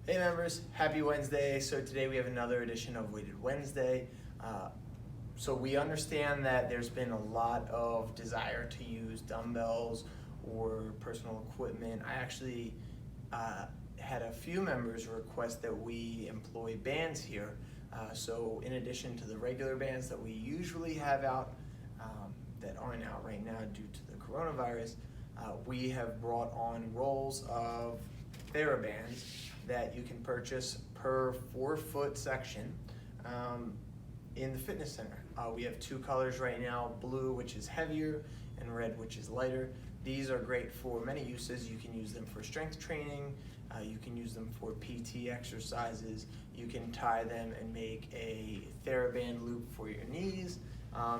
Hey members, happy Wednesday. So today we have another edition of Weighted Wednesday. So we understand that there's been a lot of desire to use dumbbells or personal equipment. I actually had a few members request that we employ bands here. So in addition to the regular bands that we usually have out, that aren't out right now due to the coronavirus, we have brought on rolls of TheraBands that you can purchase per 4-foot section in the fitness center. We have two colors right now, blue, which is heavier, and red, which is lighter. These are great for many uses. You can use them for strength training, you can use them for PT exercises, you can tie them and make a TheraBand loop for your knees.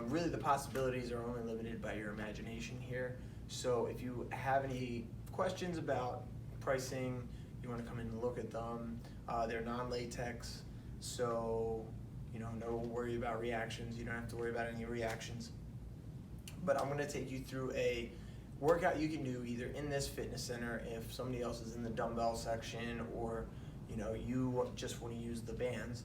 Really the possibilities are only limited by your imagination here. So if you have any questions about pricing, you want to come in and look at them, they're non-latex, so no worry about reactions. You don't have to worry about any reactions. But I'm going to take you through a workout you can do either in this fitness center if somebody else is in the dumbbell section, or you just want to use the bands,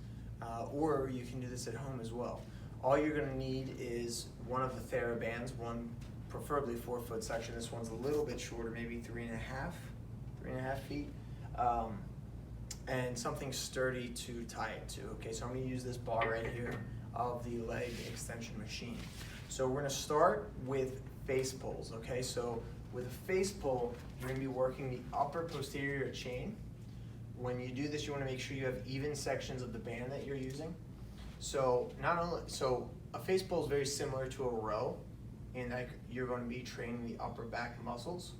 or you can do this at home as well. All you're going to need is one of the TheraBands, one preferably 4-foot section. This one's a little bit shorter, maybe 3.5 feet. And something sturdy to tie it to. Okay, so I'm going to use this bar right here of the leg extension machine. So we're going to start with face pulls. Okay, so with a face pull, you're going to be working the upper posterior chain. When you do this, you want to make sure you have even sections of the band that you're using. So a face pull is very similar to a row, in that you're going to be training the upper back muscles,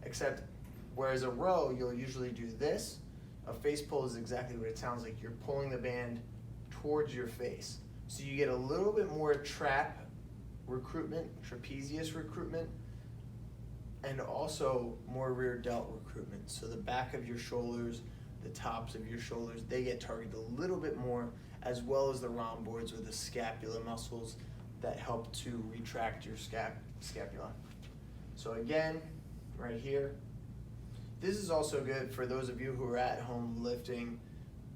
except whereas a row, you'll usually do this. A face pull is exactly what it sounds like. You're pulling the band towards your face. So you get a little bit more trap recruitment, trapezius recruitment, and also more rear delt recruitment. So the back of your shoulders, the tops of your shoulders, they get targeted a little bit more, as well as the rhomboids or the scapula muscles that help to retract your scapula. So again, right here. This is also good for those of you who are at home lifting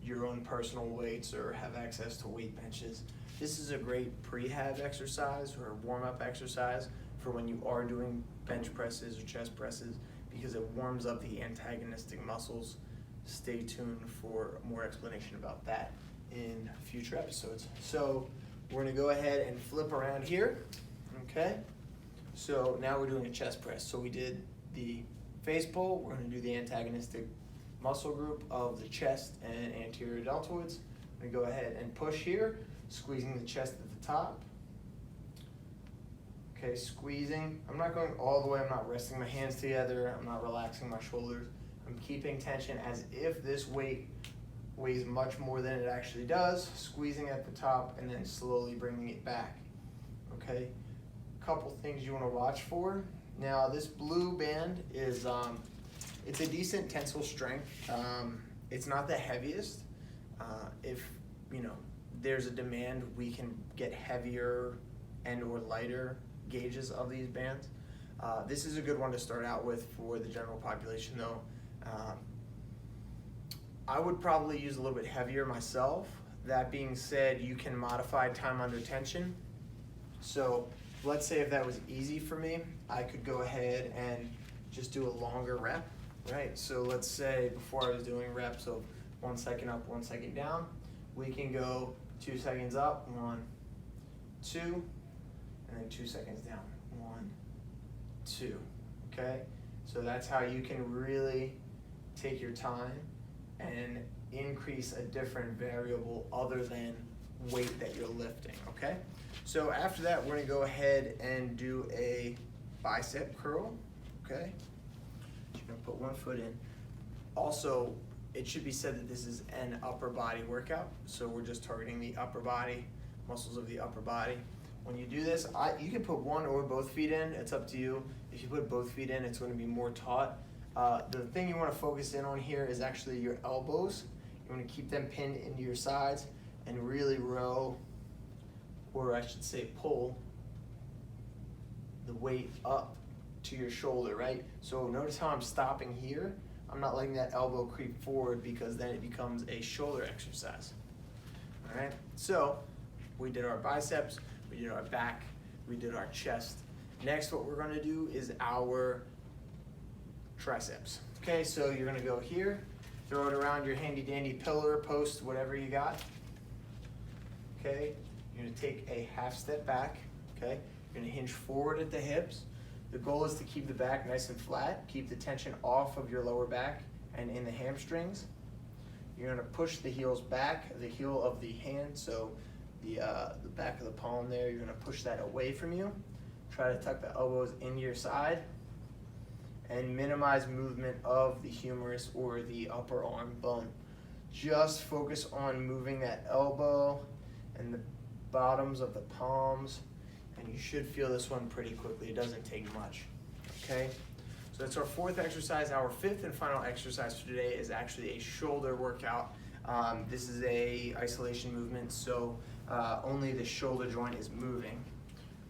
your own personal weights or have access to weight benches. This is a great prehab exercise or warm-up exercise for when you are doing bench presses or chest presses, because it warms up the antagonistic muscles. Stay tuned for more explanation about that in future episodes. So we're going to go ahead and flip around here. Okay, so now we're doing a chest press. So we did the face pull, we're going to do the antagonistic muscle group of the chest and anterior deltoids. I'm going to go ahead and push here, squeezing the chest at the top. Okay, squeezing. I'm not going all the way, I'm not resting my hands together, I'm not relaxing my shoulders. I'm keeping tension as if this weight weighs much more than it actually does, squeezing at the top and then slowly bringing it back. Okay, couple things you want to watch for. Now this blue band is, it's a decent tensile strength. It's not the heaviest. If there's a demand, we can get heavier and or lighter gauges of these bands. This is a good one to start out with for the general population though. I would probably use a little bit heavier myself. That being said, you can modify time under tension. So let's say if that was easy for me, I could go ahead and just do a longer rep, right? So let's say before I was doing reps of 1 second up, 1 second down, we can go 2 seconds up, 1, 2, and then 2 seconds down, 1, 2, okay? So that's how you can really take your time and increase a different variable other than weight that you're lifting, okay? So after that, we're gonna go ahead and do a bicep curl, okay? You're gonna put 1 foot in. Also, it should be said that this is an upper body workout, so we're just targeting the upper body, muscles of the upper body. When you do this, you can put 1 or both feet in, it's up to you. If you put both feet in, it's gonna be more taut. The thing you wanna focus in on here is actually your elbows. You wanna keep them pinned into your sides and really row, or I should say pull, the weight up to your shoulder, right? So notice how I'm stopping here, I'm not letting that elbow creep forward because then it becomes a shoulder exercise. All right, so we did our biceps, we did our back, we did our chest. Next, what we're gonna do is our triceps. Okay, so you're gonna go here, throw it around your handy dandy pillar, post, whatever you got. Okay, you're gonna take a half step back, okay? You're gonna hinge forward at the hips. The goal is to keep the back nice and flat, keep the tension off of your lower back and in the hamstrings. You're gonna push the heels back, the heel of the hand, so the back of the palm there, you're gonna push that away from you. Try to tuck the elbows into your side and minimize movement of the humerus or the upper arm bone. Just focus on moving that elbow and the bottoms of the palms, and you should feel this one pretty quickly. It doesn't take much, okay? So that's our fourth exercise. Our fifth and final exercise for today is actually a shoulder workout. This is a isolation movement, so only the shoulder joint is moving,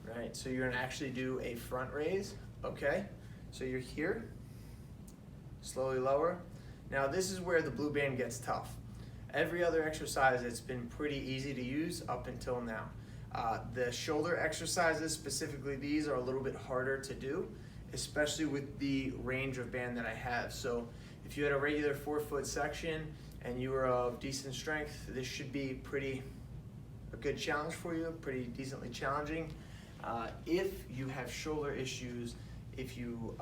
right? So you're gonna actually do a front raise, okay? So you're here, slowly lower. Now this is where the blue band gets tough. Every other exercise, it's been pretty easy to use up until now. The shoulder exercises, specifically these, are a little bit harder to do, especially with the range of band that I have. So if you had a regular 4-foot section and you were of decent strength, this should be a good challenge for you, pretty decently challenging. If you have shoulder issues, if you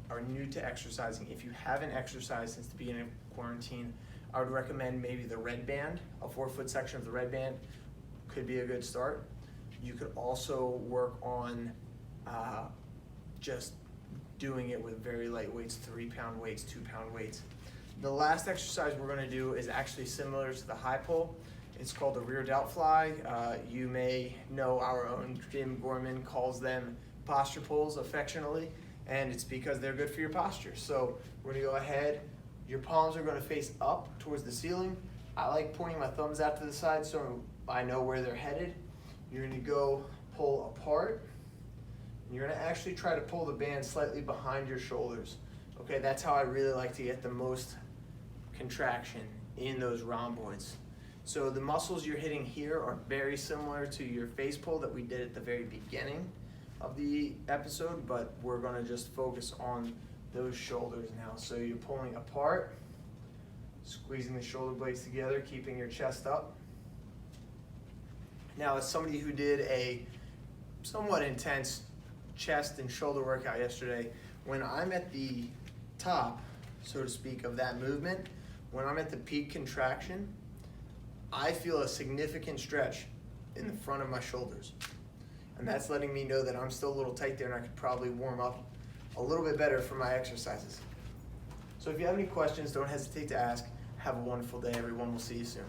are new to exercising, if you haven't exercised since the beginning of quarantine, I would recommend maybe the red band. A 4-foot section of the red band could be a good start. You could also work on just doing it with very light weights, 3-pound weights, 2-pound weights. The last exercise we're gonna do is actually similar to the high pull. It's called the rear delt fly. You may know our own Jim Gorman calls them posture pulls affectionately, and it's because they're good for your posture. So we're gonna go ahead, your palms are gonna face up towards the ceiling. I like pointing my thumbs out to the side so I know where they're headed. You're gonna go pull apart. And you're gonna actually try to pull the band slightly behind your shoulders. Okay, that's how I really like to get the most contraction in those rhomboids. So the muscles you're hitting here are very similar to your face pull that we did at the very beginning of the episode, but we're gonna just focus on those shoulders now. So you're pulling apart, squeezing the shoulder blades together, keeping your chest up. Now, as somebody who did a somewhat intense chest and shoulder workout yesterday, when I'm at the top, so to speak, of that movement, when I'm at the peak contraction, I feel a significant stretch in the front of my shoulders. And that's letting me know that I'm still a little tight there and I could probably warm up a little bit better for my exercises. So if you have any questions, don't hesitate to ask. Have a wonderful day, everyone. We'll see you soon.